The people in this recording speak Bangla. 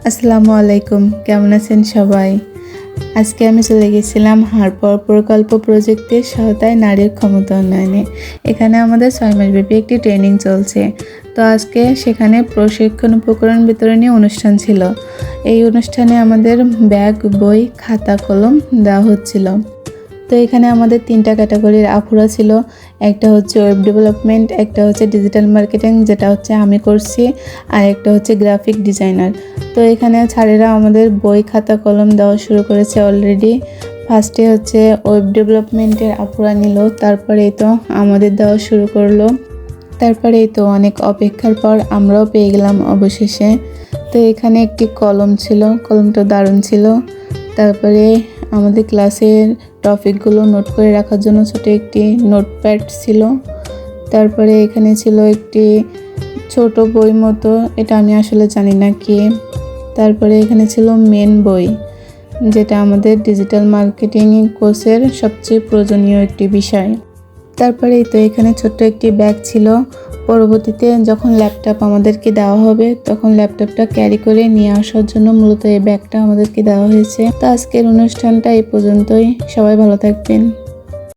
আসসালামু আলাইকুম, কেমন আছেন সবাই? আজকে আমি চলে গেছিলাম হারপার প্রকল্প প্রজেক্টের সহায়তায় নারীর ক্ষমতা উন্নয়নে। এখানে আমাদের 6 মাসব্যাপী একটি ট্রেনিং চলছে। তো আজকে সেখানে প্রশিক্ষণ উপকরণ বিতরণী অনুষ্ঠান ছিল। এই অনুষ্ঠানে আমাদের ব্যাগ, বই, খাতা, কলম দেওয়া হচ্ছিল। তো এখানে আমাদের 3টা ক্যাটাগরির আপুরা ছিল। একটা হচ্ছে ওয়েব ডেভেলপমেন্ট, একটা হচ্ছে ডিজিটাল মার্কেটিং যেটা হচ্ছে আমি করছি, আর একটা হচ্ছে গ্রাফিক ডিজাইনার। তো এখানে স্যারেরা আমাদের বই, খাতা, কলম দেওয়া শুরু করেছে অলরেডি। ফার্স্টে হচ্ছে ওয়েব ডেভেলপমেন্টের আপুরা নিল, তারপরে এই তো আমাদের দেওয়া শুরু করলো। তারপরে এই তো অনেক অপেক্ষার পর আমরাও পেয়ে গেলাম অবশেষে। তো এখানে একটি কলম ছিল, কলমটা দারুণ ছিল। তারপরে আমাদের ক্লাসের টপিকগুলো নোট করে রাখার জন্য ছোট একটি নোটপ্যাড ছিল। তারপরে এখানে ছিল একটি ছোট বই মতো, এটা আমি আসলে জানি না কি। তারপরে এখানে ছিল মেন বই, যেটা আমাদের ডিজিটাল মার্কেটিং কোর্সের সবচেয়ে প্রয়োজনীয় একটি বিষয়। তারপরে এই তো এখানে ছোট্ট একটি ব্যাগ ছিল। পরবর্তীতে যখন ল্যাপটপ আমাদেরকে দেওয়া হবে তখন ল্যাপটপটা ক্যারি করে নিয়ে আসার জন্য মূলত এই ব্যাগটা আমাদেরকে দেওয়া হয়েছে। তো আজকের অনুষ্ঠানটা এই পর্যন্তই। সবাই ভালো থাকবেন।